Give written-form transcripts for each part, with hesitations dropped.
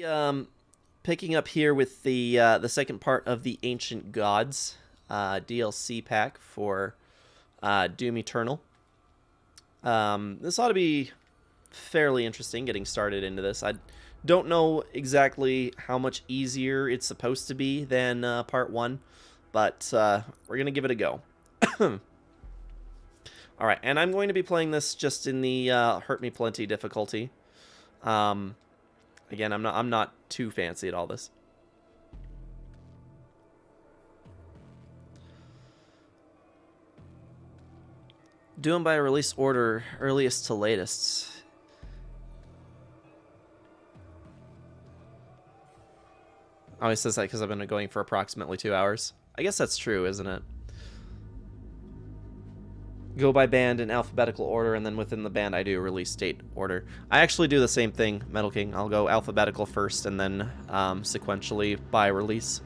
Um, Picking up here with the second part of the Ancient Gods DLC pack for Doom Eternal. This ought to be fairly interesting getting started into this. I don't know exactly how much easier it's supposed to be than part one, but we're gonna give it a go. All right, and I'm going to be playing this just in the Hurt Me Plenty difficulty. Um, Again, I'm not too fancy at all this. Do them by release order, earliest to latest. Oh, he says that because I've been going for approximately 2 hours. I guess that's true, isn't it? Go by band in alphabetical order, and then within the band I do release date order. I actually do the same thing, Metal King. I'll go alphabetical first, and then sequentially by release.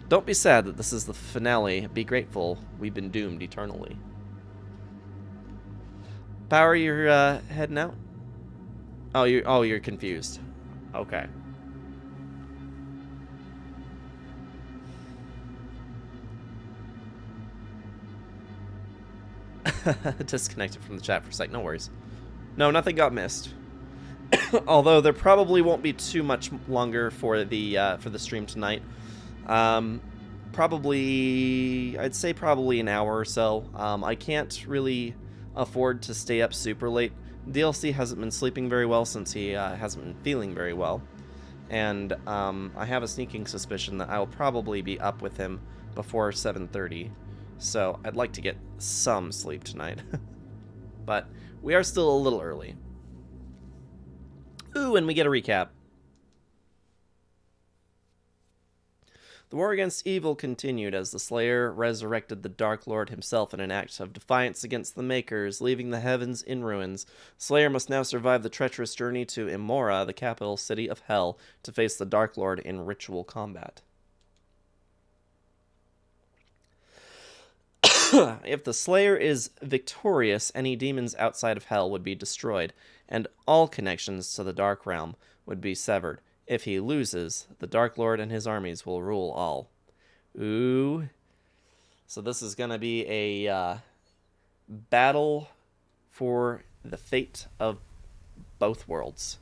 Don't be sad that this is the finale. Be grateful we've been doomed eternally. Power, you're heading out? You're confused. Okay. Disconnected from the chat for a sec. No worries. No, nothing got missed. Although there probably won't be too much longer for the stream tonight. Probably, I'd say probably an hour or so. I can't really afford to stay up super late. DLC hasn't been sleeping very well since he hasn't been feeling very well. And I have a sneaking suspicion that I will probably be up with him before 7:30. So I'd like to get some sleep tonight. But we are still a little early. Ooh, and we get a recap. The war against evil continued as the Slayer resurrected the Dark Lord himself in an act of defiance against the Makers, leaving the heavens in ruins. Slayer must now survive the treacherous journey to Imora, the capital city of Hell, to face the Dark Lord in ritual combat. If the Slayer is victorious, any demons outside of Hell would be destroyed, and all connections to the Dark Realm would be severed. If he loses, the Dark Lord and his armies will rule all. Ooh. So this is going to be a battle for the fate of both worlds.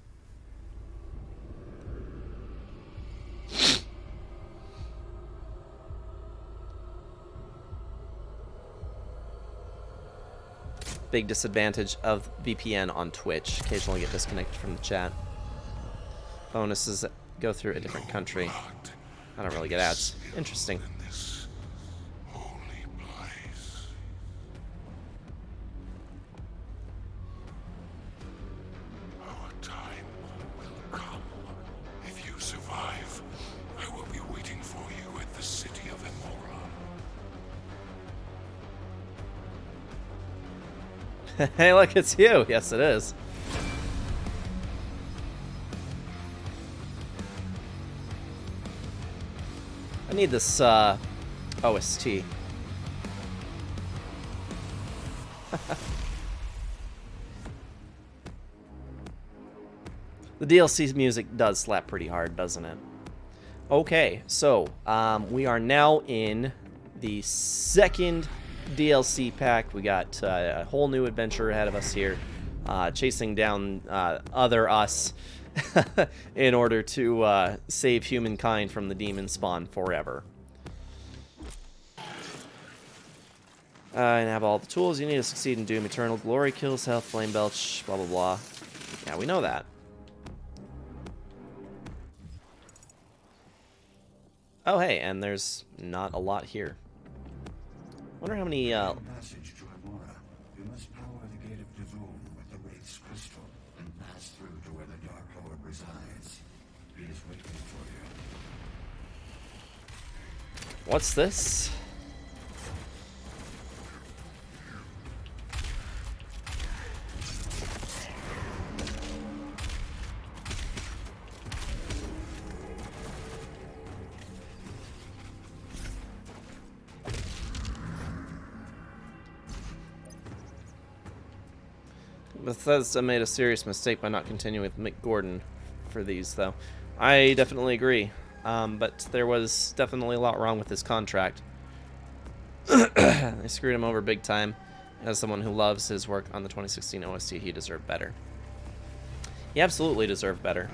Big disadvantage of VPN on Twitch. Occasionally get disconnected from the chat. Bonuses go through a different country. I don't really get ads. Interesting. Hey, look, it's you. Yes, it is. I need this OST. The DLC's music does slap pretty hard, doesn't it? Okay, so we are now in the second DLC pack. We got a whole new adventure ahead of us here, chasing down other us in order to save humankind from the demon spawn forever. And have all the tools you need to succeed in Doom Eternal. Glory kills, health, flame belch, blah blah blah. Yeah, we know that. Oh hey, and there's not a lot here. Wonder how many passage to Imora. You must power the gate of Devum with the Wraith's crystal and pass through to where the Dark Lord resides. He is waiting for you. What's this? Bethesda made a serious mistake by not continuing with Mick Gordon for these, though. I definitely agree. But there was definitely a lot wrong with his contract. They screwed him over big time. As someone who loves his work on the 2016 OST, he deserved better. He absolutely deserved better.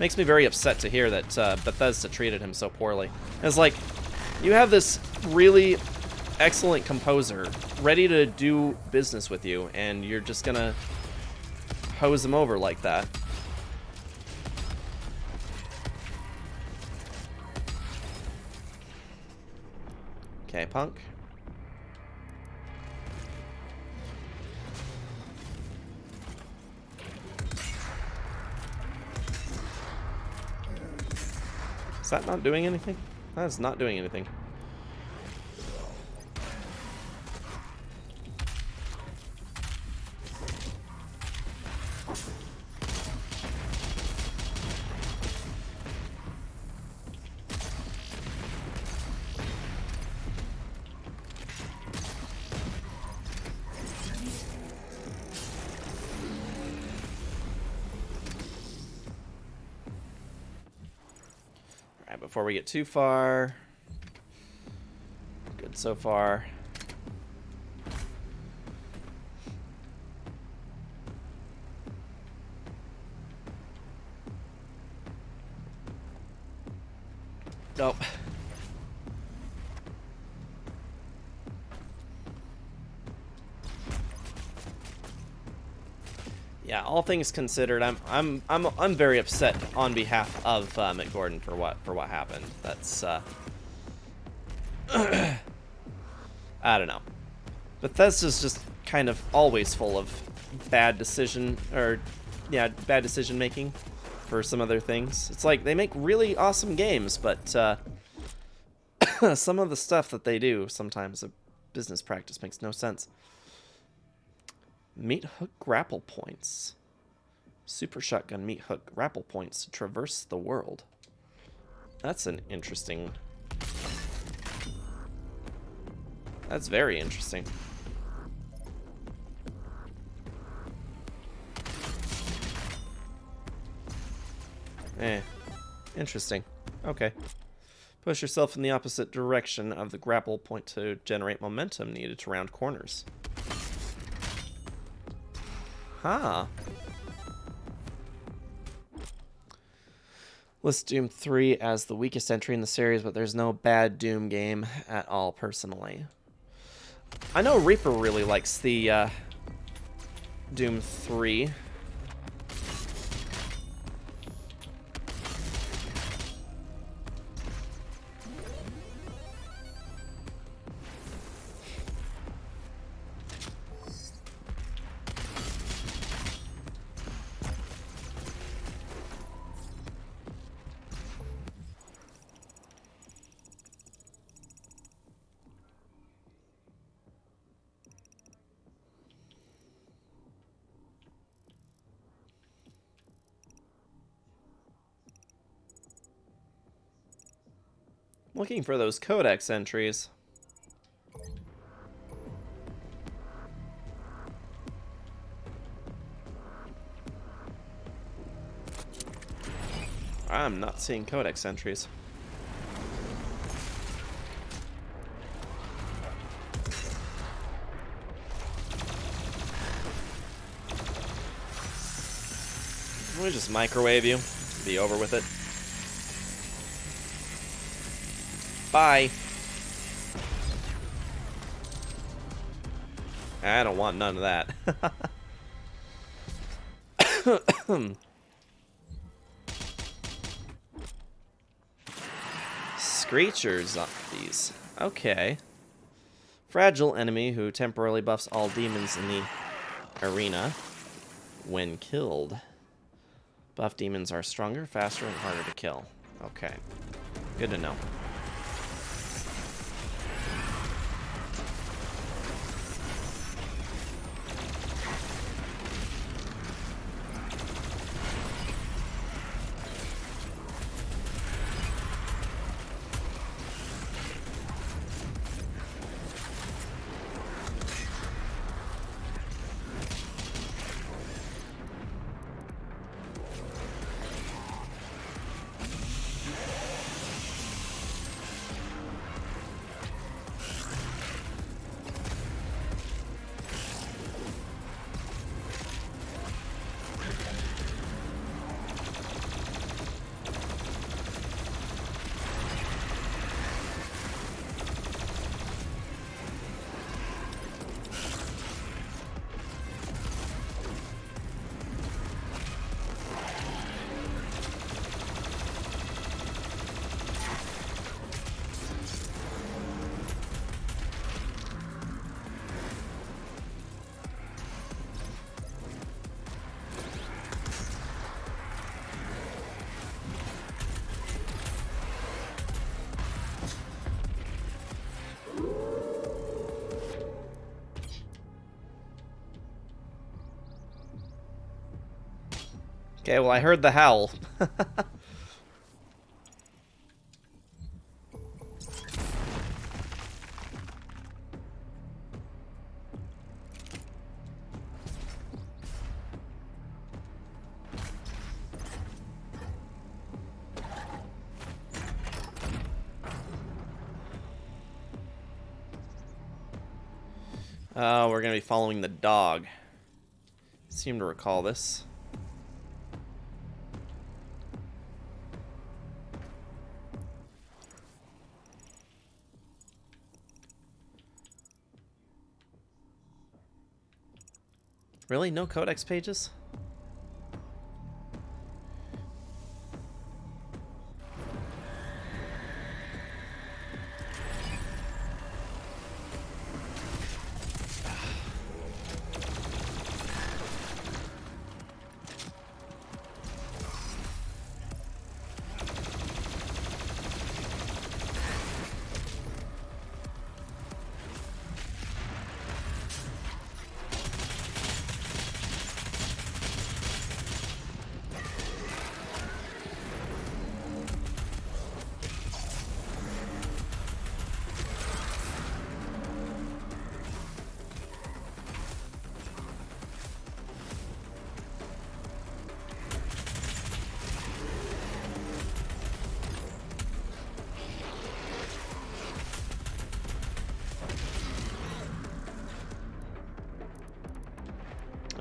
Makes me very upset to hear that Bethesda treated him so poorly. It's like, you have this really excellent composer ready to do business with you, and you're just gonna hose him over like that. Okay, Punk. Is that not doing anything? That is not doing anything. Before we get too far. Good so far. Nope. Yeah, all things considered, I'm very upset on behalf of Mick Gordon for what happened. That's I don't know. Bethesda's just kind of always full of bad decision making for some other things. It's like they make really awesome games, but some of the stuff that they do sometimes a business practice makes no sense. Meat hook grapple points. Super shotgun meat hook grapple points to traverse the world. That's an interesting. That's very interesting. Interesting. Okay. Push yourself in the opposite direction of the grapple point to generate momentum needed to round corners. Huh. List Doom 3 as the weakest entry in the series, but there's no bad Doom game at all, personally. I know Reaper really likes the Doom 3. Looking for those codex entries. I'm not seeing codex entries. Let me just microwave you. Be over with it. Bye. I don't want none of that. Screecher zombies. Okay. Fragile enemy who temporarily buffs all demons in the arena when killed. Buff demons are stronger, faster, and harder to kill. Okay. Good to know. Okay, well, I heard the howl. We're going to be following the dog. Seem to recall this. Really? No codex pages?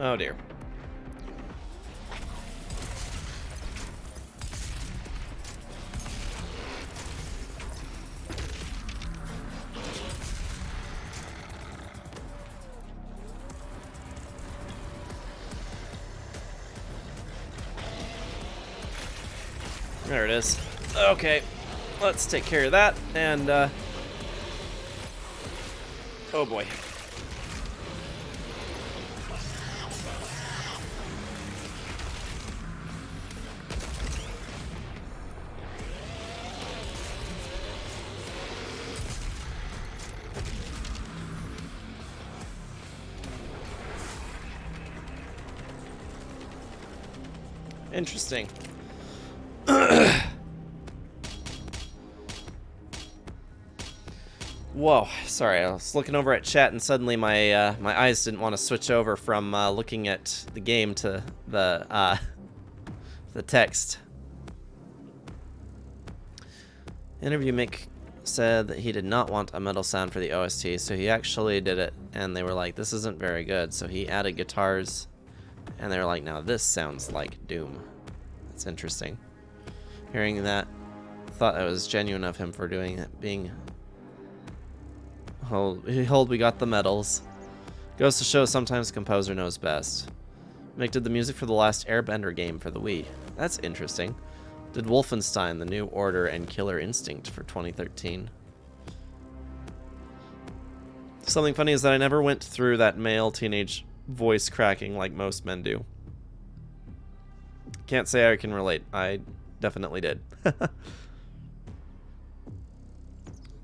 Oh dear. There it is. Okay, let's take care of that, and, oh boy. Interesting. Whoa, sorry, I was looking over at chat and suddenly my my eyes didn't want to switch over from looking at the game to the text. Interview Mick said that he did not want a metal sound for the OST, so he actually did it, and they were like, this isn't very good, so he added guitars, and they were like, now this sounds like Doom. That's interesting. Hearing that, thought it was genuine of him for doing it, being... Hold, we got the medals. Goes to show sometimes composer knows best. Mick did the music for the last Airbender game for the Wii. That's interesting. Did Wolfenstein, The New Order, and Killer Instinct for 2013. Something funny is that I never went through that male teenage voice cracking like most men do. Can't say I can relate. I definitely did.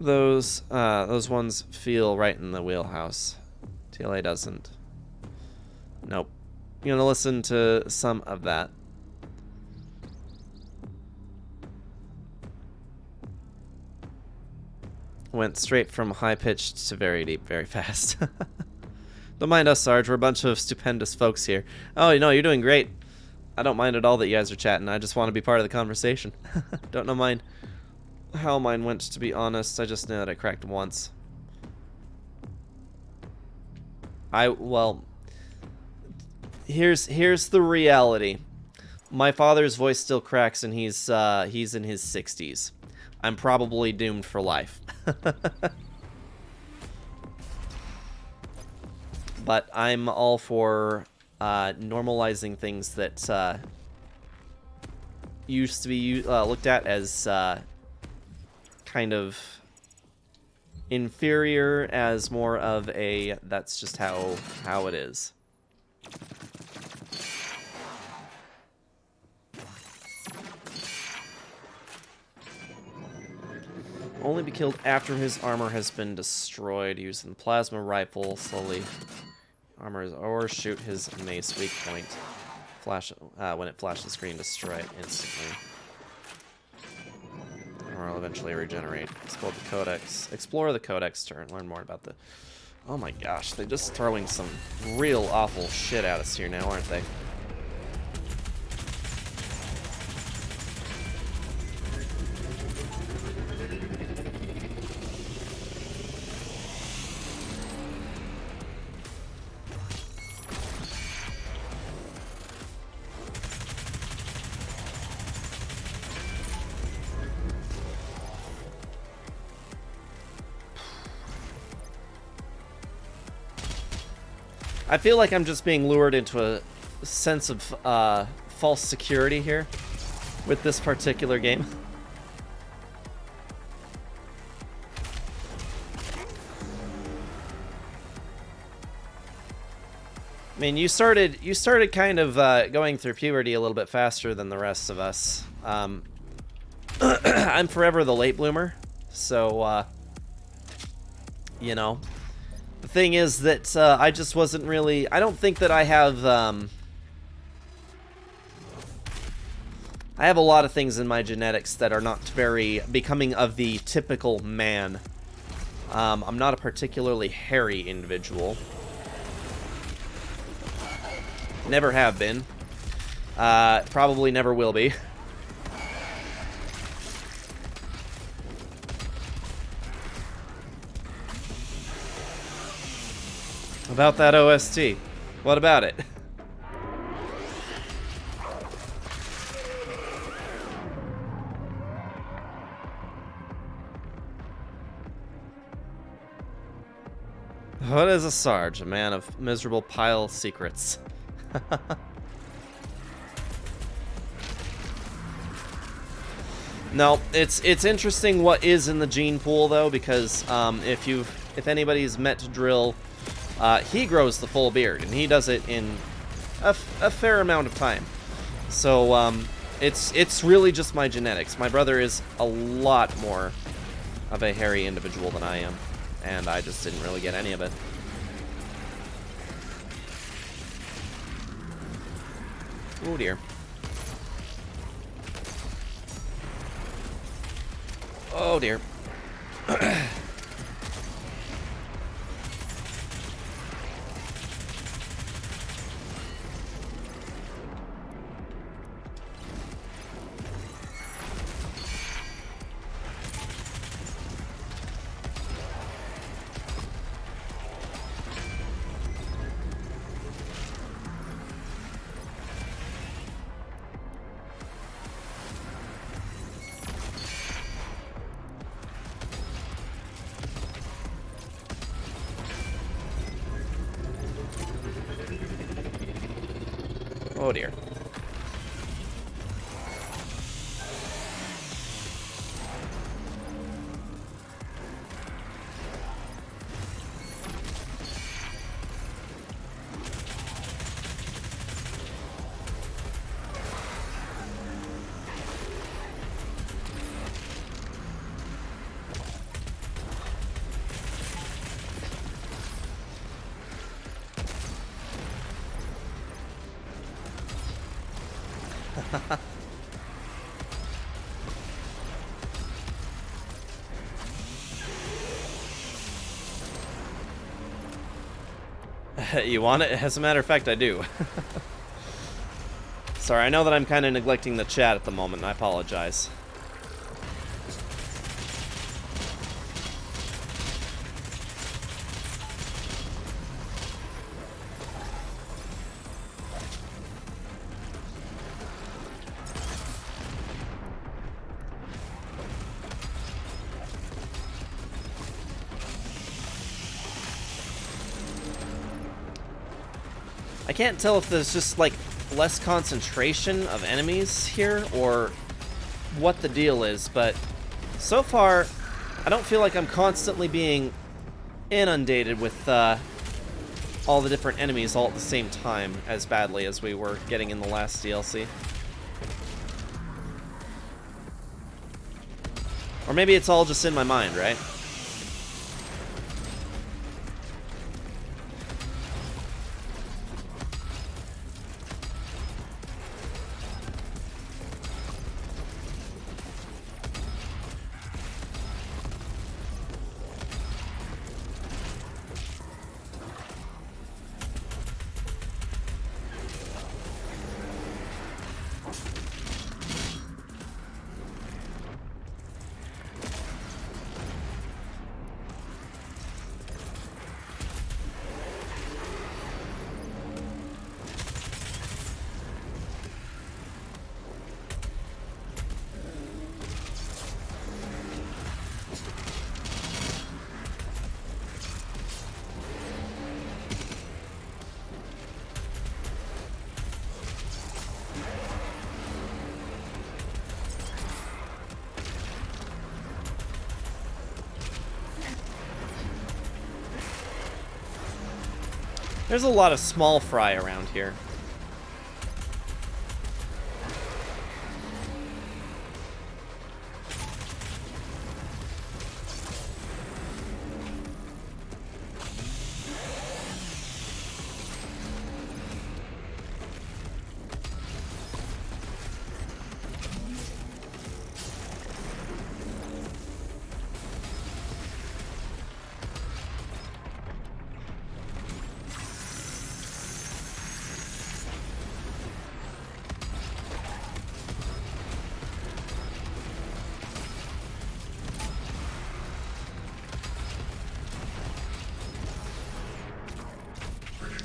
Those ones feel right in the wheelhouse. TLA doesn't. Nope. I'm gonna listen to some of that. Went straight from high-pitched to very deep, very fast. Don't mind us, Sarge. We're a bunch of stupendous folks here. Oh, no, you're doing great. I don't mind at all that you guys are chatting. I just want to be part of the conversation. Don't know how mine went, to be honest. I just know that I cracked once. Well, here's the reality. My father's voice still cracks, and he's in his 60s. I'm probably doomed for life. But I'm all for normalizing things that used to be looked at as kind of inferior, as more of a that's just how it is. Only be killed after his armor has been destroyed using the plasma rifle. Slowly armor is or shoot his mace weak point. Flash when it flashes green, destroy it instantly. Or I'll eventually regenerate. Explore the codex to learn more about the... Oh my gosh, they're just throwing some real awful shit at us here now, aren't they? I feel like I'm just being lured into a sense of false security here with this particular game. I mean, you started kind of going through puberty a little bit faster than the rest of us. I'm forever the late bloomer, so you know. The thing is that I just wasn't really... I don't think that I have... I have a lot of things in my genetics that are not very becoming of the typical man. I'm not a particularly hairy individual. Never have been. Probably never will be. About that OST. What about it? What is a Sarge? A man of miserable pile secrets. No, it's interesting what is in the gene pool though, because if anybody's met Drill, he grows the full beard, and he does it in a fair amount of time. So it's really just my genetics. My brother is a lot more of a hairy individual than I am, and I just didn't really get any of it. Oh dear. Oh dear. Oh dear. You want it? As a matter of fact, I do. Sorry, I know that I'm kind of neglecting the chat at the moment, and I apologize. I can't tell if there's just, like, less concentration of enemies here, or what the deal is, but so far, I don't feel like I'm constantly being inundated with all the different enemies all at the same time as badly as we were getting in the last DLC. Or maybe it's all just in my mind, right? There's a lot of small fry around here.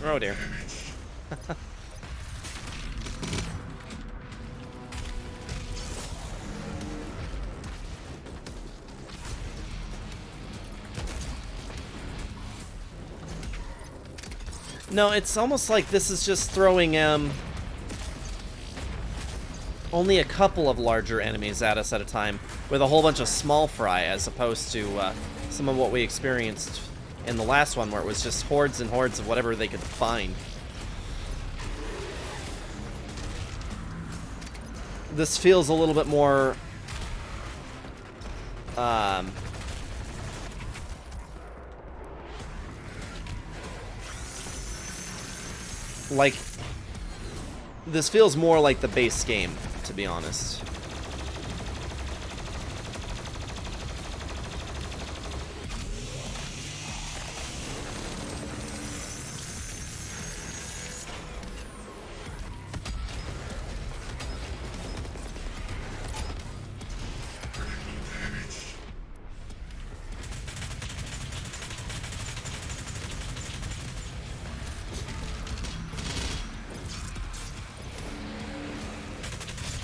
Oh dear. No, it's almost like this is just throwing only a couple of larger enemies at us at a time, with a whole bunch of small fry, as opposed to some of what we experienced in the last one, where it was just hordes and hordes of whatever they could find. This feels a little bit more like, this feels more like the base game, to be honest.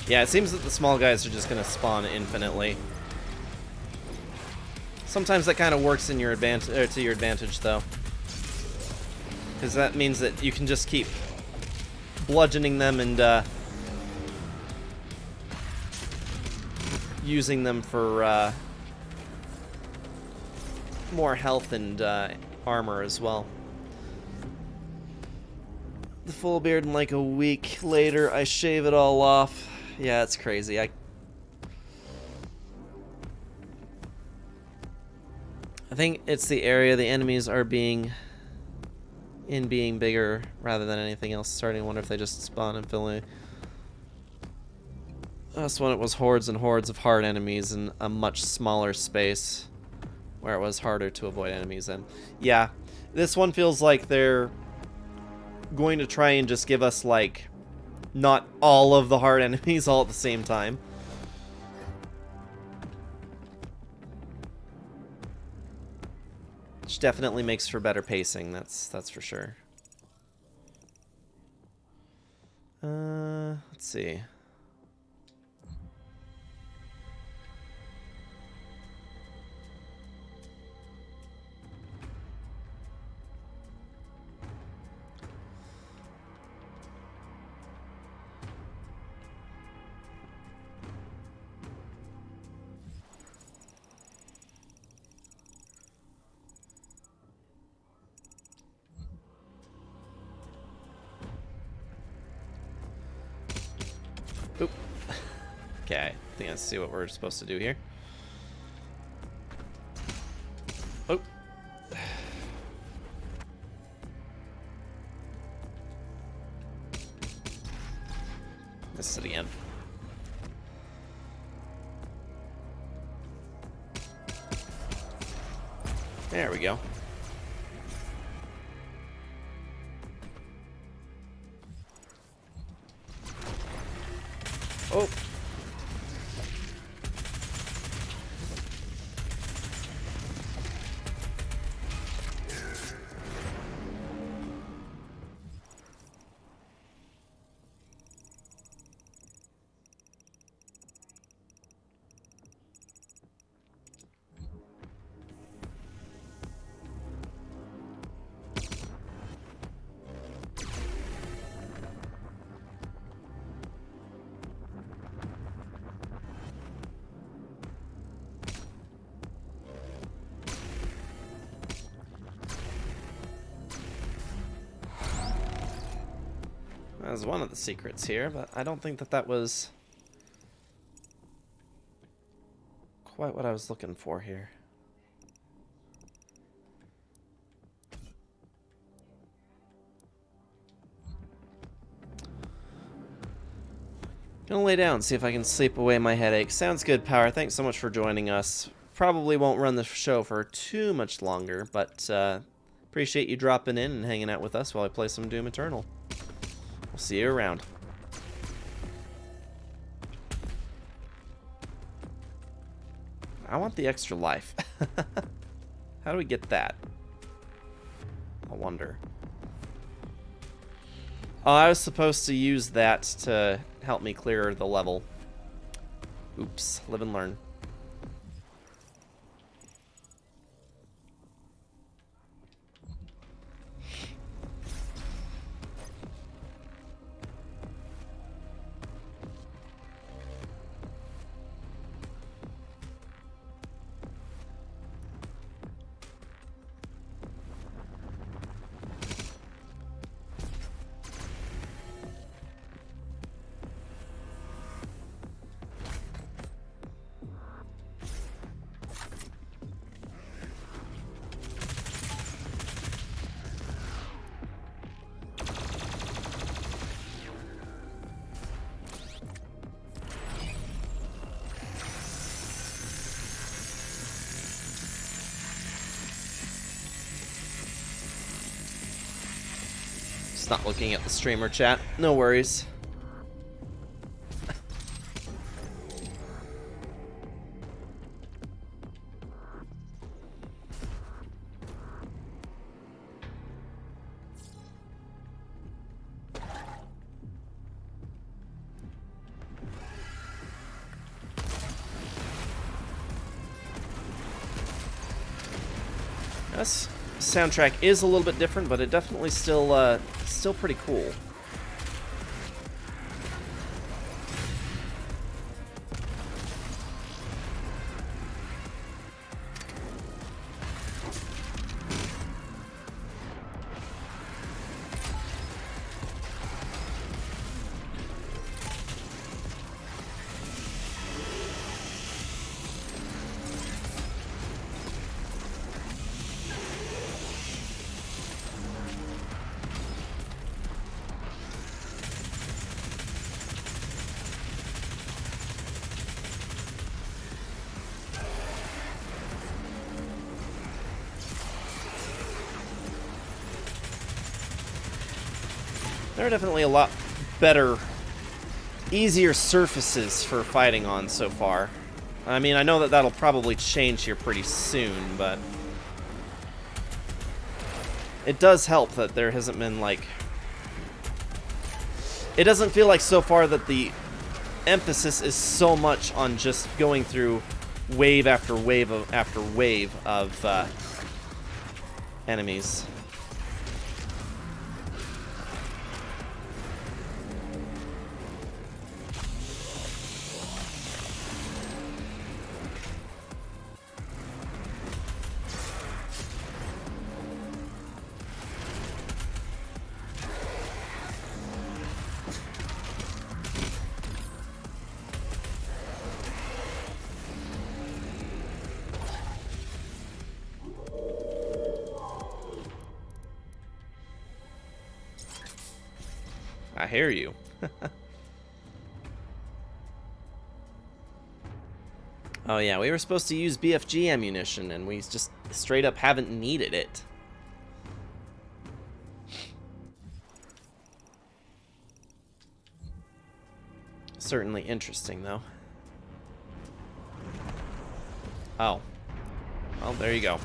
Yeah, it seems that the small guys are just going to spawn infinitely. Sometimes that kind of works in your to your advantage, though, because that means that you can just keep bludgeoning them and using them for more health and armor as well. The full beard, and like a week later, I shave it all off. Yeah, it's crazy. I think it's the area the enemies are being bigger rather than anything else. Starting to wonder if they just spawn and fill in. That's when it was hordes and hordes of hard enemies in a much smaller space, where it was harder to avoid enemies in. Yeah, this one feels like they're going to try and just give us, like, not all of the hard enemies all at the same time. Which definitely makes for better pacing, that's for sure. Let's see. Oop. Okay, I think I see what we're supposed to do here. Oh. Missed it again. There we go. Oh. That was one of the secrets here, but I don't think that that was quite what I was looking for here. Gonna lay down, see if I can sleep away my headache. Sounds good, Power. Thanks so much for joining us. Probably won't run the show for too much longer, but appreciate you dropping in and hanging out with us while I play some Doom Eternal. We'll see you around. I want the extra life. How do we get that? I wonder. Oh, I was supposed to use that to help me clear the level. Oops. Live and learn. Not looking at the streamer chat. No worries. This soundtrack is a little bit different, but it definitely still pretty cool. There are definitely a lot better, easier surfaces for fighting on so far. I mean, I know that that'll probably change here pretty soon, but it does help that there hasn't been, like... It doesn't feel like so far that the emphasis is so much on just going through wave after wave of enemies. I hear you. Oh yeah, we were supposed to use BFG ammunition, and we just straight up haven't needed it. Certainly interesting, though. Oh. Well, there you go.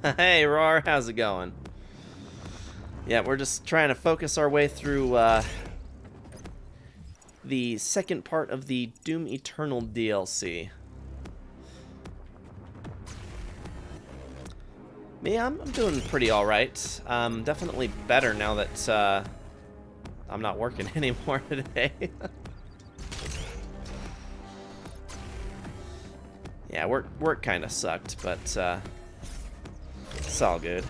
Hey, Roar, how's it going? Yeah, we're just trying to focus our way through the second part of the Doom Eternal DLC. Me, I'm doing pretty alright. Definitely better now that I'm not working anymore today. Yeah, work kind of sucked, but it's all good.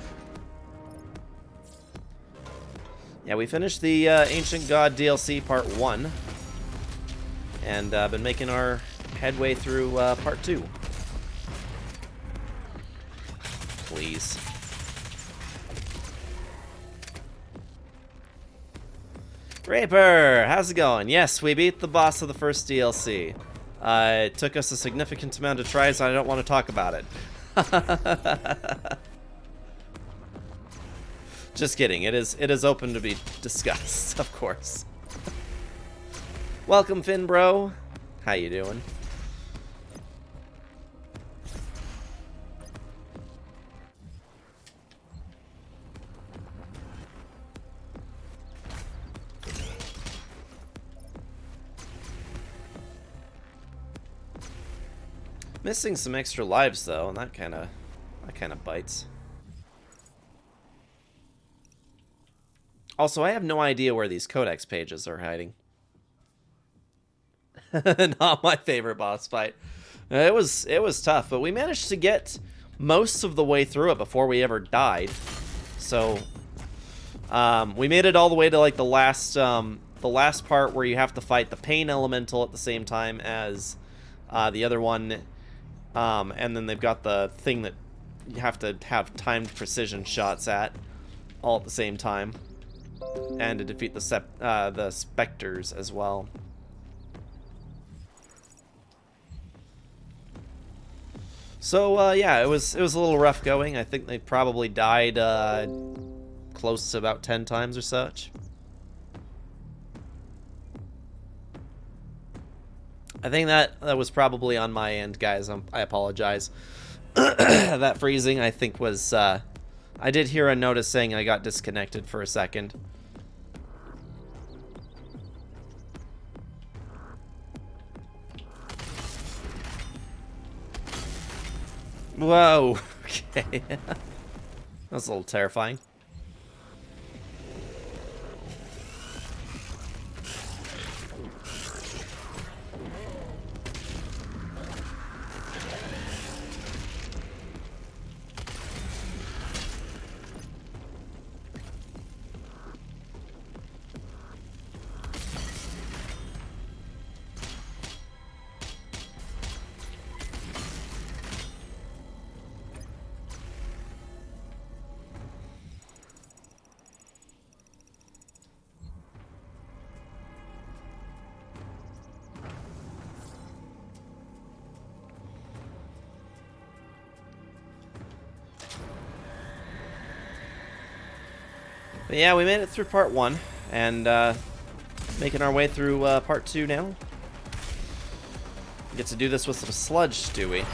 Yeah, we finished the Ancient God DLC Part 1, and been making our headway through Part 2. Please. Raper, how's it going? Yes, we beat the boss of the first DLC. It took us a significant amount of tries, and I don't want to talk about it. Just kidding. It is open to be discussed, of course. Welcome, Finn Bro. How you doing? Missing some extra lives though, and that kind of bites. Also, I have no idea where these codex pages are hiding. Not my favorite boss fight. It was tough, but we managed to get most of the way through it before we ever died. So we made it all the way to like the last part where you have to fight the pain elemental at the same time as the other one. And then they've got the thing that you have to have timed precision shots at all at the same time, and to defeat the specters as well. So yeah, it was a little rough going. I think they probably died close to about 10 times or such. I think that was probably on my end, guys. I apologize. That freezing, I think, was... I did hear a notice saying I got disconnected for a second. Whoa. Okay. That was a little terrifying. But yeah, we made it through part 1, and making our way through part 2 now. We get to do this with some sludge, do we?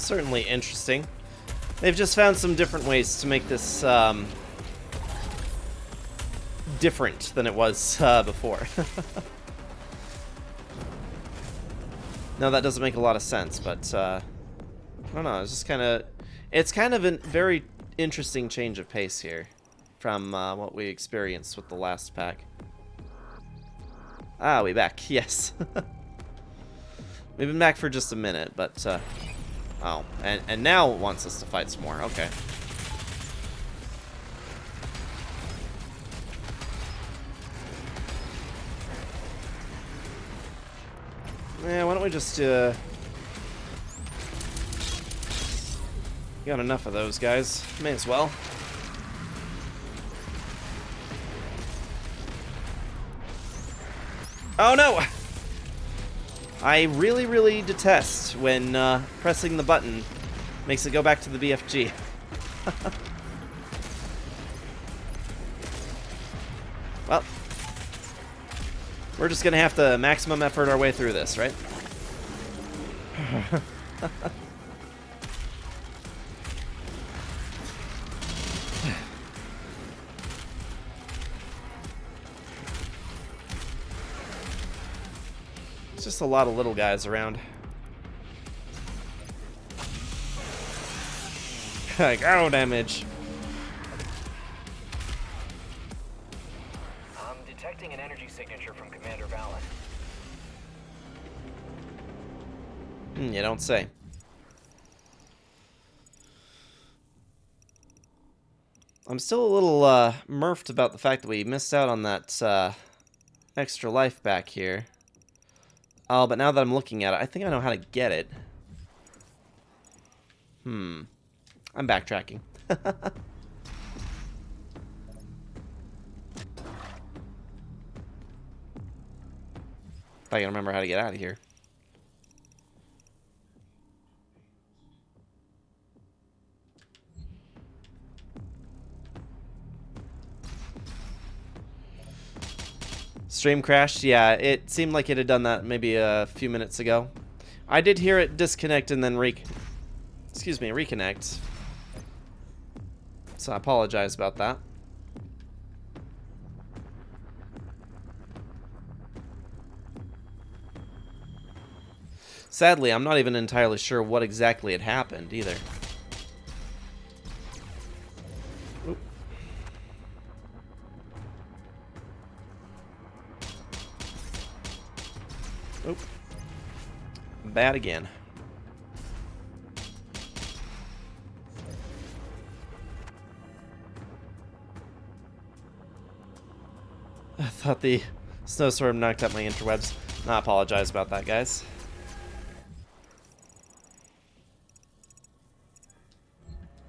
certainly interesting. They've just found some different ways to make this different than it was before. No, that doesn't make a lot of sense, but I don't know. It's kind of a very interesting change of pace here from what we experienced with the last pack. Ah, we back. Yes. We've been back for just a minute, but oh, and now it wants us to fight some more. Okay. Yeah, why don't we just got enough of those guys. May as well. Oh no! I really, really detest when pressing the button makes it go back to the BFG. Well, we're just gonna have to maximum effort our way through this, right? It's just a lot of little guys around. Like, arrow damage. I'm detecting an energy signature from Commander Valen. You don't say. I'm still a little murfed about the fact that we missed out on that extra life back here. Oh, but now that I'm looking at it, I think I know how to get it. I'm backtracking. If I can remember how to get out of here. Stream crashed? Yeah, it seemed like it had done that maybe a few minutes ago. I did hear it disconnect and then reconnect. So I apologize about that. Sadly, I'm not even entirely sure what exactly had happened either. Oop. Oop. Bad again. I thought the snowstorm knocked out my interwebs. I apologize about that, guys.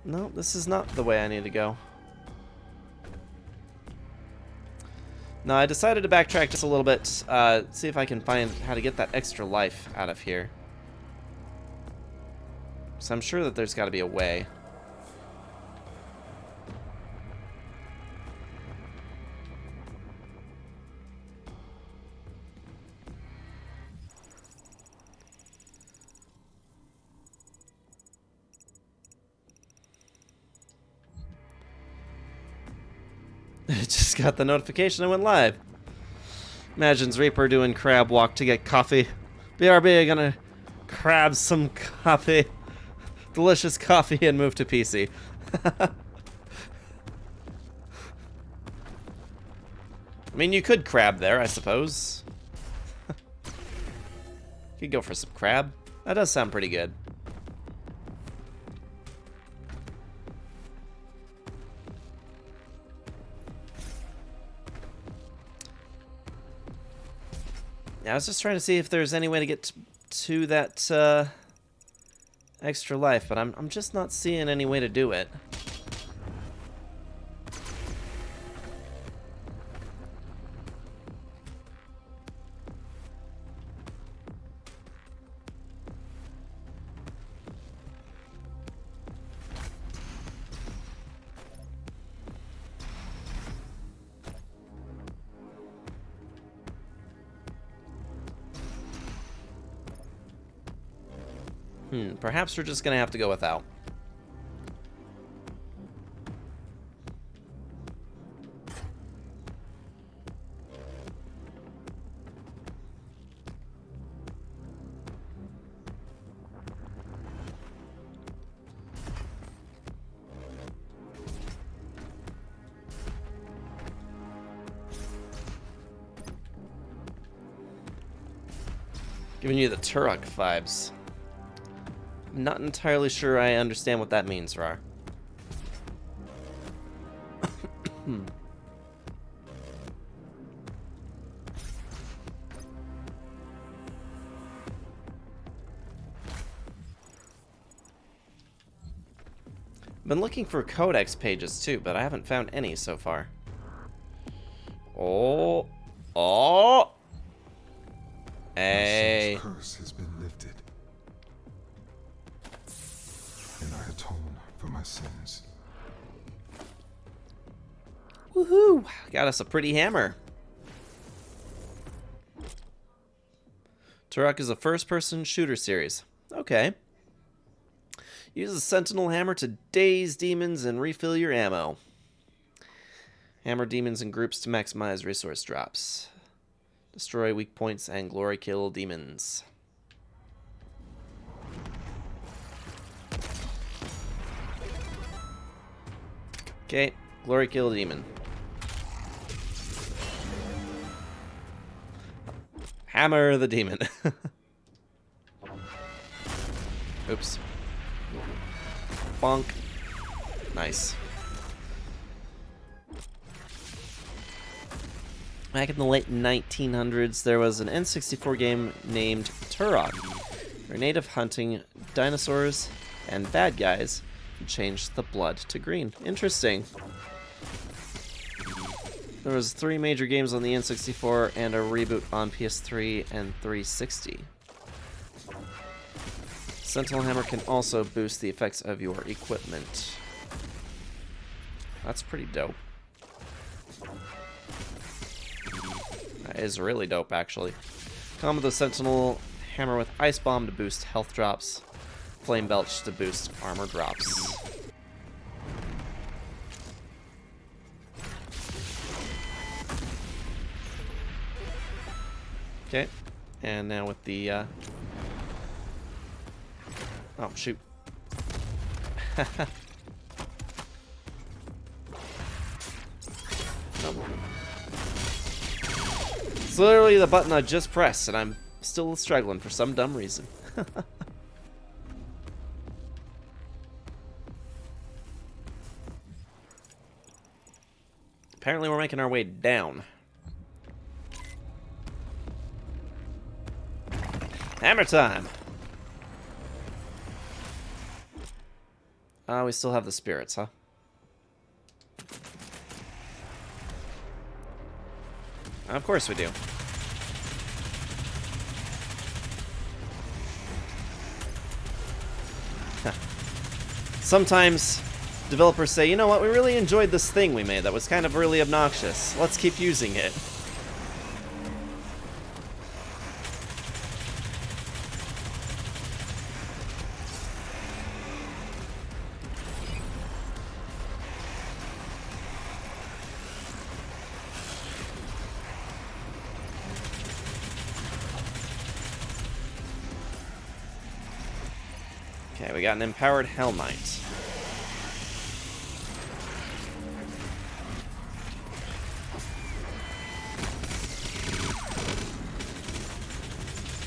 No, this is not the way I need to go. No, I decided to backtrack just a little bit, see if I can find how to get that extra life out of here. So I'm sure that there's got to be a way. It just got the notification I went live. Imagines Reaper doing crab walk to get coffee. BRB gonna crab some coffee. Delicious coffee and move to PC. I mean, you could crab there, I suppose. Could go for some crab. That does sound pretty good. Yeah, I was just trying to see if there's any way to get to that extra life, but I'm just not seeing any way to do it. Perhaps we're just gonna have to go without. Giving you the Turok vibes. I'm not entirely sure I understand what that means, Rar. Been looking for codex pages too, but I haven't found any so far. Oh. Hey. My son's curse has been lifted, and I atone for my sins. Woohoo! Got us a pretty hammer. Turok is a first-person shooter series. Okay. Use a sentinel hammer to daze demons and refill your ammo. Hammer demons in groups to maximize resource drops. Destroy weak points and glory kill demons. Okay, glory kill demon. Hammer the demon. Oops. Bonk. Nice. Back in the late 1900s, there was an N64 game named Turok, where native hunting dinosaurs and bad guys changed the blood to green. Interesting. There was 3 major games on the N64 and a reboot on PS3 and 360. Sentinel Hammer can also boost the effects of your equipment. That's pretty dope. That is really dope, actually. Combo the Sentinel Hammer with Ice Bomb to boost health drops, Flame Belch to boost armor drops. Okay, and now with the, oh, shoot. It's literally the button I just pressed, and I'm still struggling for some dumb reason. Apparently we're making our way down. Hammer time! We still have the spirits, huh? Of course we do. Sometimes developers say, you know what, we really enjoyed this thing we made that was kind of really obnoxious. Let's keep using it. Okay, we got an empowered Hell Knight.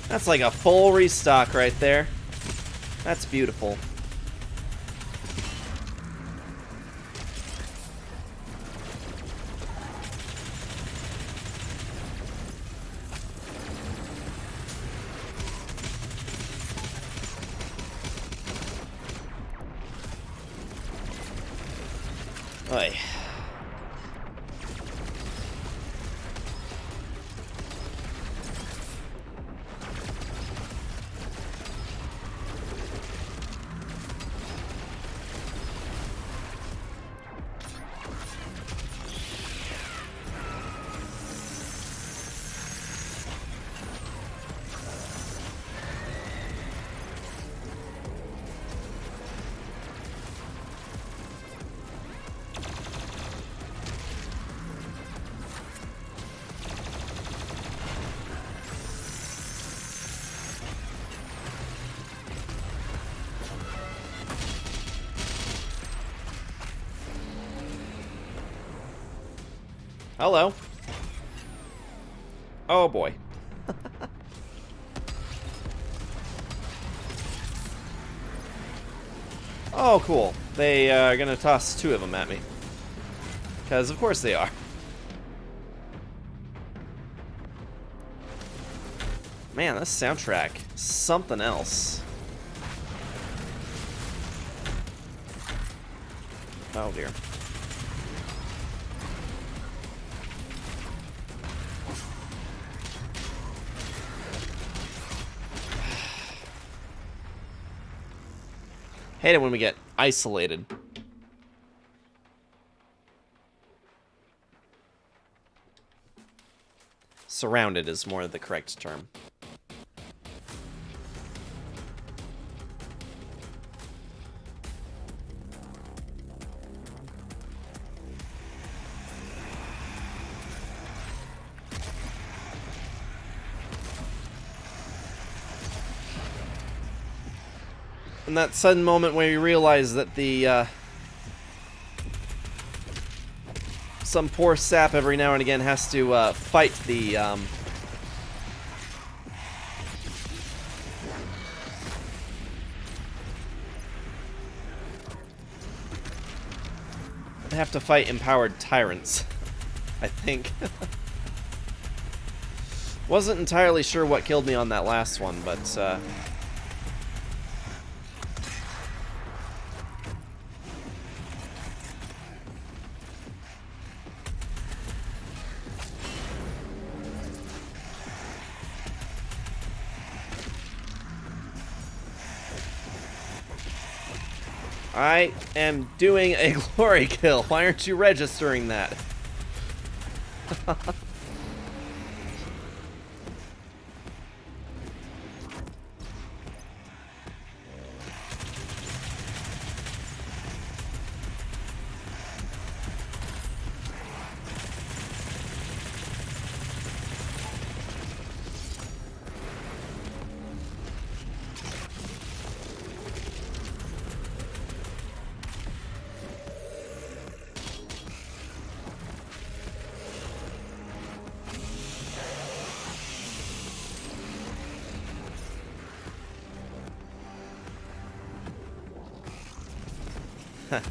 That's like a full restock right there. That's beautiful. Oy. Hello. Oh boy. Oh, cool. They are gonna toss 2 of them at me. Because of course they are. Man, this soundtrack, something else. Oh dear. Hate it when we get isolated. Surrounded is more the correct term. And that sudden moment where you realize that the some poor sap every now and again has to fight the they have to fight empowered tyrants, I think. Wasn't entirely sure what killed me on that last one, but I am doing a glory kill. Why aren't you registering that?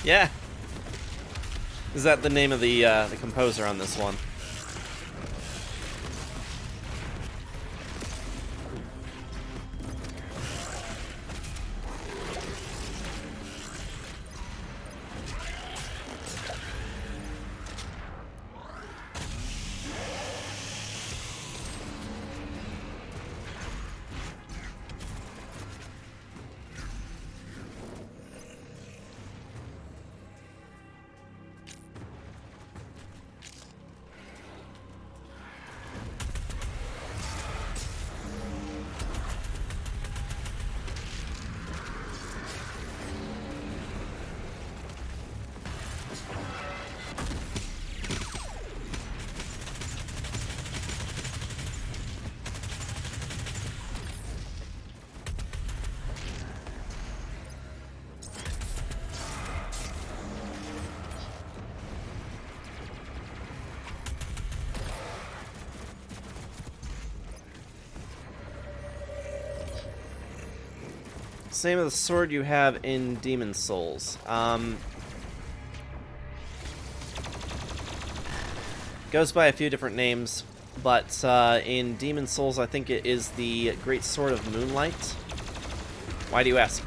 Yeah. Is that the name of the composer on this one? Same as the sword you have in Demon Souls. Goes by a few different names, but in Demon Souls I think it is the Great Sword of Moonlight. Why do you ask?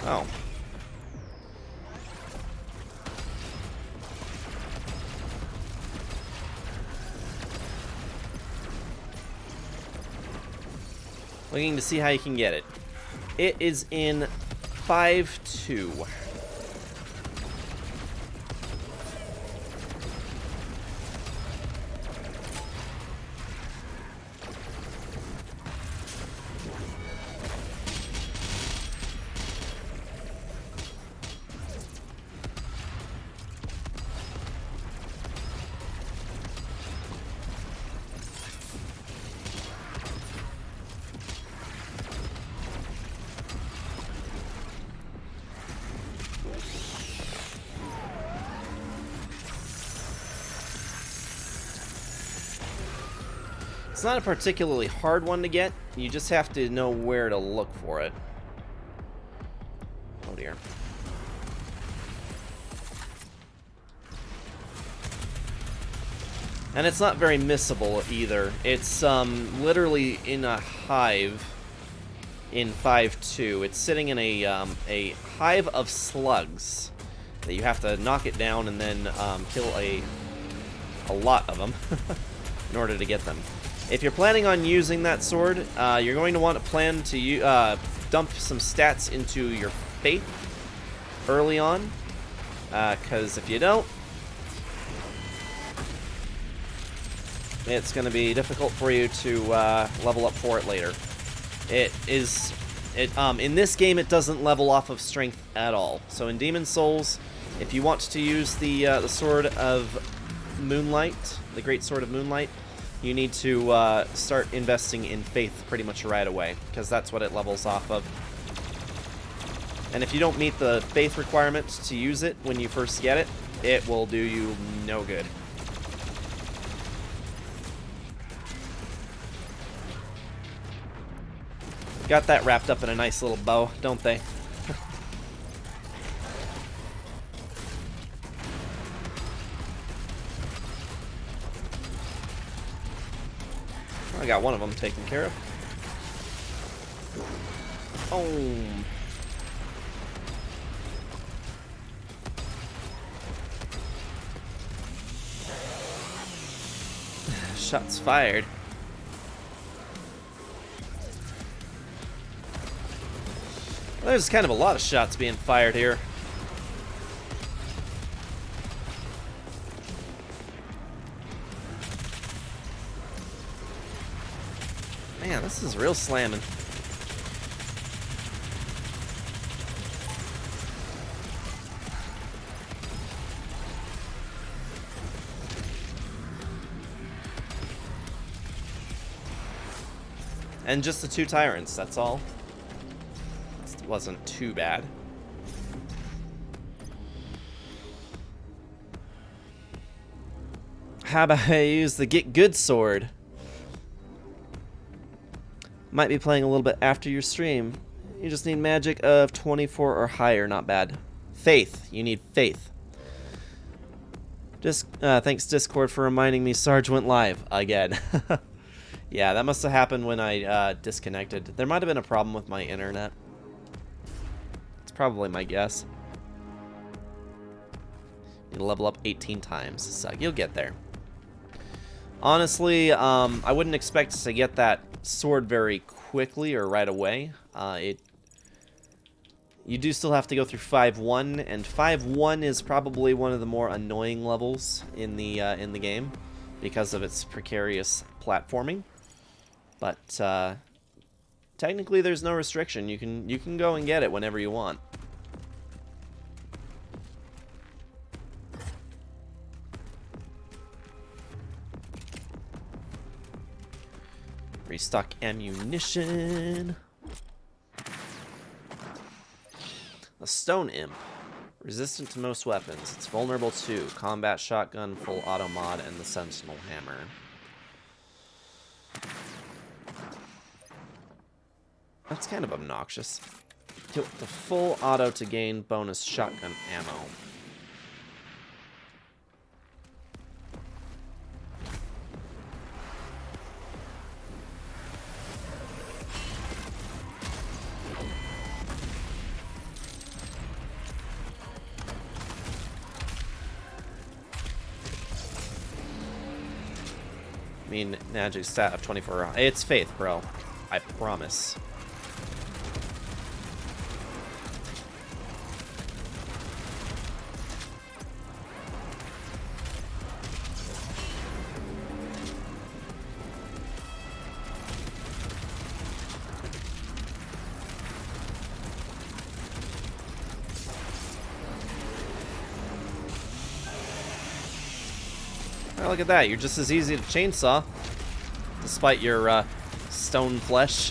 Oh. Looking to see how you can get it. It is in 5-2. It's not a particularly hard one to get. You just have to know where to look for it. Oh dear. And it's not very missable either. It's literally in a hive in 5.2. It's sitting in a hive of slugs that you have to knock it down and then kill a lot of them in order to get them. If you're planning on using that sword, you're going to want to plan to dump some stats into your faith early on, because if you don't, it's going to be difficult for you to level up for it later. In this game, it doesn't level off of strength at all. So in Demon Souls, if you want to use the Sword of Moonlight, the Great Sword of Moonlight, you need to start investing in faith pretty much right away, because that's what it levels off of. And if you don't meet the faith requirement to use it when you first get it, it will do you no good. Got that wrapped up in a nice little bow, don't they? I got one of them taken care of. Oh. Shots fired. There's kind of a lot of shots being fired here. Man, this is real slamming. And just the 2 tyrants, that's all. Wasn't too bad. How about I use the Get Good sword? Might be playing a little bit after your stream. You just need magic of 24 or higher, not bad. Faith, you need faith. Just thanks Discord for reminding me Sarge went live again. Yeah, that must have happened when I disconnected. There might have been a problem with my internet. Probably my guess. You level up 18 times, so you'll get there. Honestly, I wouldn't expect to get that sword very quickly or right away. You do still have to go through 5.1, and 5.1 is probably one of the more annoying levels in the game because of its precarious platforming. But technically, there's no restriction. You can go and get it whenever you want. Restock ammunition. A Stone Imp. Resistant to most weapons. It's vulnerable to Combat Shotgun, Full Auto Mod, and the Sentinel Hammer. That's kind of obnoxious. The full auto to gain bonus shotgun ammo. I mean, magic stat of 24. It's faith, bro. I promise. Oh, look at that. You're just as easy to chainsaw, despite your stone flesh.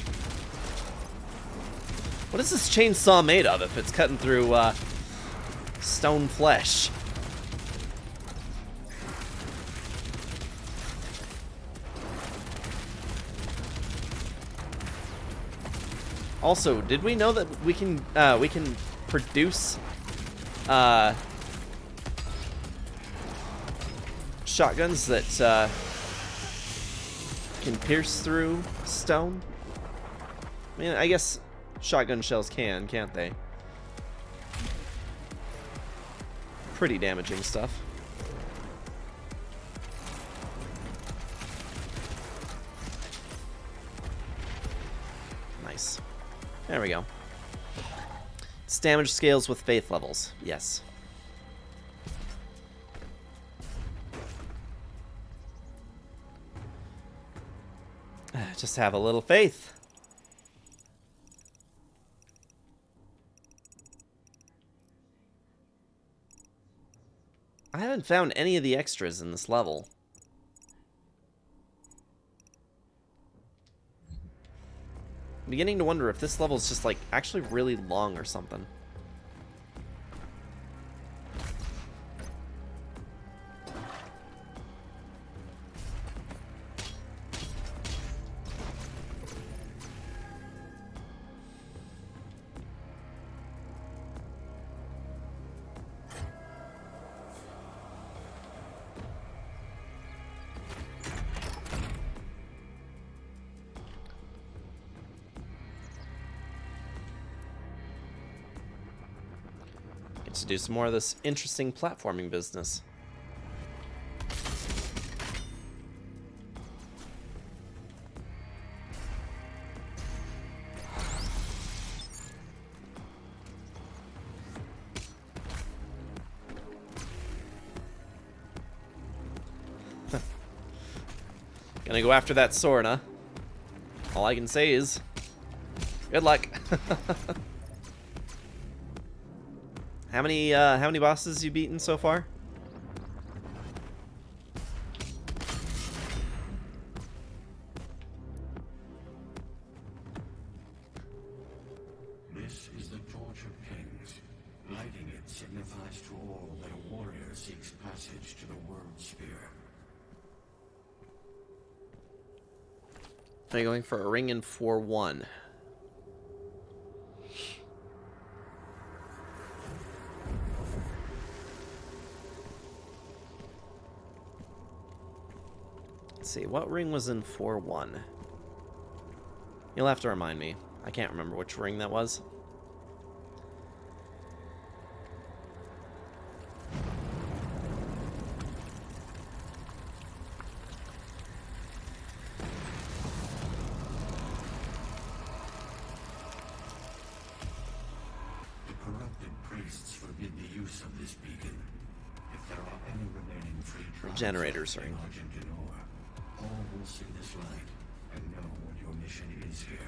What is this chainsaw made of if it's cutting through stone flesh? Also, did we know that we can produce shotguns that can pierce through stone? I mean, I guess shotgun shells can't they? Pretty damaging stuff. Nice. There we go. It's damage scales with faith levels. Yes. Just have a little faith. I haven't found any of the extras in this level. I'm beginning to wonder if this level is just like actually really long or something. To do some more of this interesting platforming business. Gonna go after that sword, huh? All I can say is good luck. How many bosses you beaten so far? This is the Torch of Kings. Lighting it signifies to all that a warrior seeks passage to the World Spear. Are you going for a ring in 4-1? Let's see, what ring was in 4-1? You'll have to remind me. I can't remember which ring that was. The corrupted priests forbid the use of this beacon. If there are any remaining free tribes Generators ring. in Argentinor, all will see this light and know what your mission is here.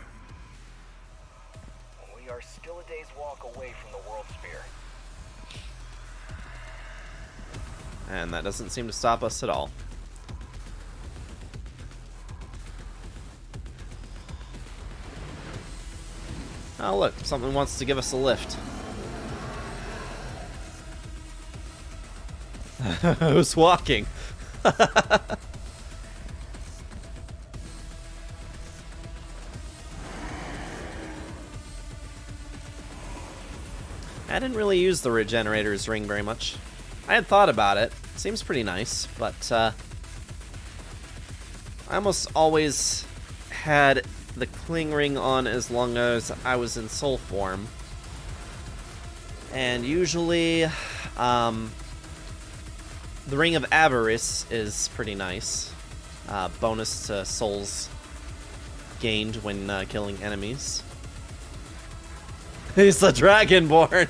We are still a day's walk away from the World Spear. And that doesn't seem to stop us at all. Oh look, something wants to give us a lift. Who's walking? I didn't really use the Regenerator's ring very much. I had thought about it. Seems pretty nice, but I almost always had the Cling ring on as long as I was in soul form. And usually, the Ring of Avarice is pretty nice. Bonus to souls gained when killing enemies. He's the Dragonborn!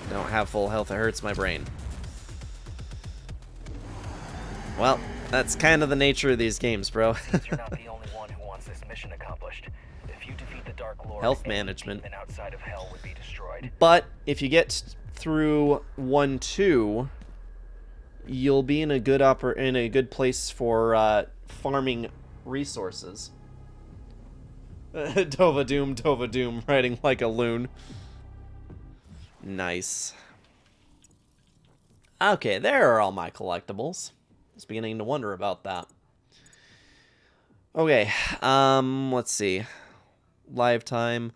Don't have full health, it hurts my brain. Well, that's kind of the nature of these games, bro. Since you're not the only one who wants this mission accomplished, if you defeat the Dark Lord, Health any management. demon outside of hell would be destroyed. But if you get through 1-2, you'll be in a good place for farming resources. Tova Doom, riding like a loon. Nice. Okay, there are all my collectibles. I was beginning to wonder about that. Okay, let's see. Live time.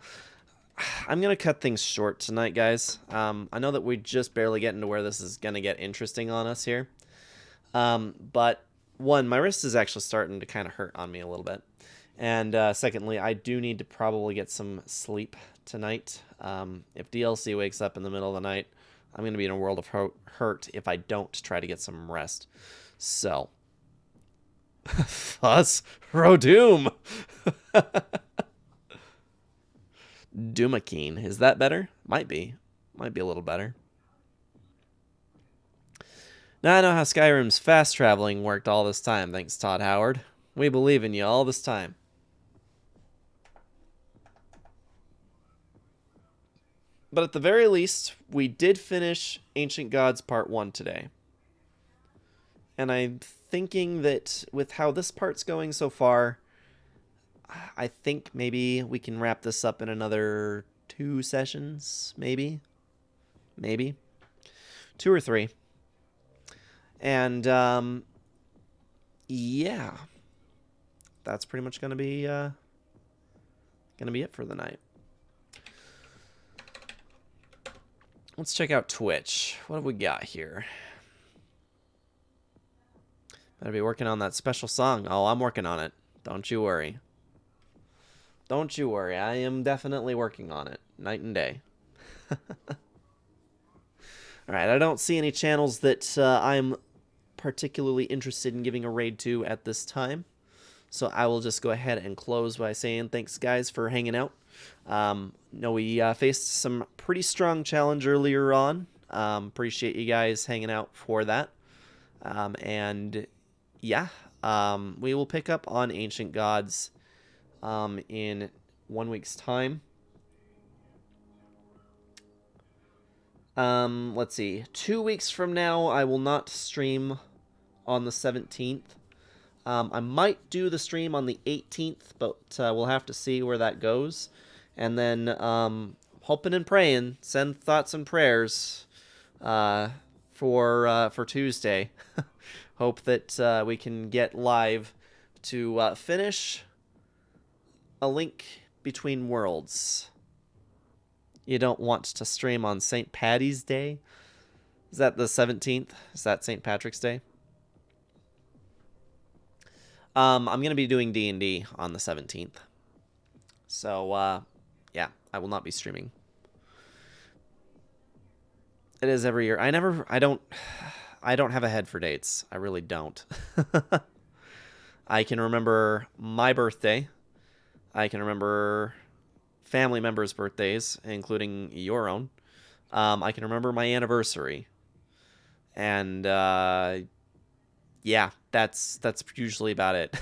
I'm going to cut things short tonight, guys. I know that we just barely get into where this is going to get interesting on us here. But one, my wrist is actually starting to kind of hurt on me a little bit. And secondly, I do need to probably get some sleep tonight. If DLC wakes up in the middle of the night, I'm going to be in a world of hurt if I don't try to get some rest. So, Fuss Rodoom. Doomakeen. Is that better? Might be. Might be a little better. Now I know how Skyrim's fast traveling worked all this time, thanks Todd Howard. We believe in you all this time. But at the very least, we did finish Ancient Gods Part 1 today. And I'm thinking that with how this part's going so far, I think maybe we can wrap this up in another 2 sessions, maybe. Maybe. 2 or 3. And, yeah. That's pretty much going to be it for the night. Let's check out Twitch. What have we got here? Better be working on that special song. Oh, I'm working on it. Don't you worry. Don't you worry. I am definitely working on it. Night and day. Alright, I don't see any channels that I'm particularly interested in giving a raid to at this time. So I will just go ahead and close by saying thanks, guys, for hanging out. No, we faced some pretty strong challenge earlier on. Appreciate you guys hanging out for that. And yeah, we will pick up on Ancient Gods in 1 week's time. Let's see. 2 weeks from now, I will not stream on the 17th. I might do the stream on the 18th, but we'll have to see where that goes. And then, hoping and praying, send thoughts and prayers for Tuesday. Hope that we can get live to finish A Link Between Worlds. You don't want to stream on St. Paddy's Day? Is that the 17th? Is that St. Patrick's Day? I'm going to be doing D&D on the 17th. So, yeah, I will not be streaming. It is every year. I don't have a head for dates. I really don't. I can remember my birthday. I can remember family members' birthdays, including your own. I can remember my anniversary. And, yeah, that's usually about it.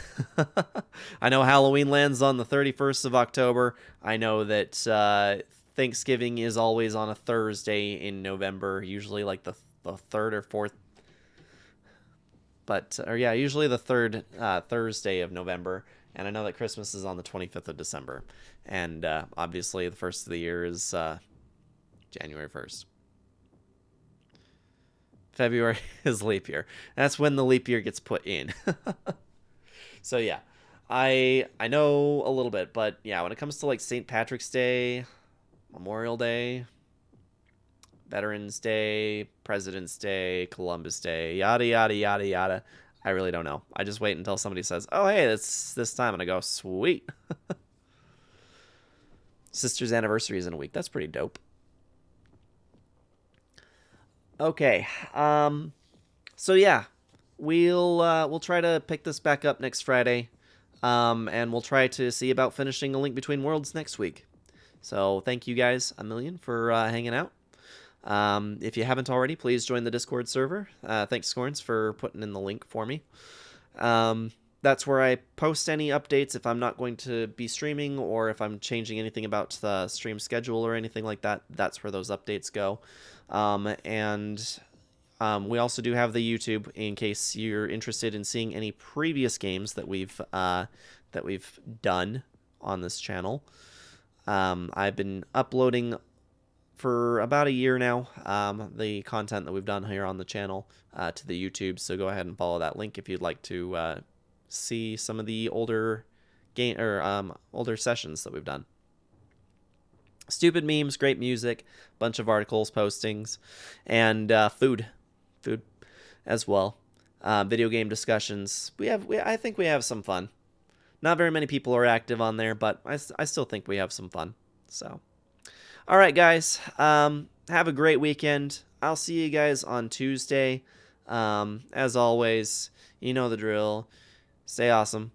I know Halloween lands on the 31st of October. I know that Thanksgiving is always on a Thursday in November, usually like the 3rd or 4th. But, or yeah, usually the 3rd Thursday of November. And I know that Christmas is on the 25th of December. And obviously the first of the year is January 1st. February is leap year. That's when the leap year gets put in. So yeah, I know a little bit, but yeah, when it comes to like St. Patrick's Day, Memorial Day, Veterans Day, President's Day, Columbus Day, yada yada yada yada, I really don't know. I just wait until somebody says, "Oh hey, it's this time," and I go, "Sweet." Sister's anniversary is in a week. That's pretty dope. Okay, so yeah, we'll try to pick this back up next Friday, and we'll try to see about finishing A Link Between Worlds next week. So thank you guys a million for hanging out. If you haven't already, please join the Discord server. Thanks, Scorns, for putting in the link for me. That's where I post any updates if I'm not going to be streaming or if I'm changing anything about the stream schedule or anything like that. That's where those updates go. And we also do have the YouTube in case you're interested in seeing any previous games that we've done on this channel. I've been uploading for about a year now the content that we've done here on the channel to the YouTube, so go ahead and follow that link if you'd like to see some of the older older sessions that we've done. Stupid memes, great music, bunch of articles, postings, and food as well. Video game discussions. I think we have some fun. Not very many people are active on there, but I still think we have some fun. So, all right, guys. Have a great weekend. I'll see you guys on Tuesday. As always, you know the drill. Stay awesome.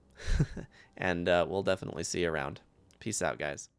And we'll definitely see you around. Peace out, guys.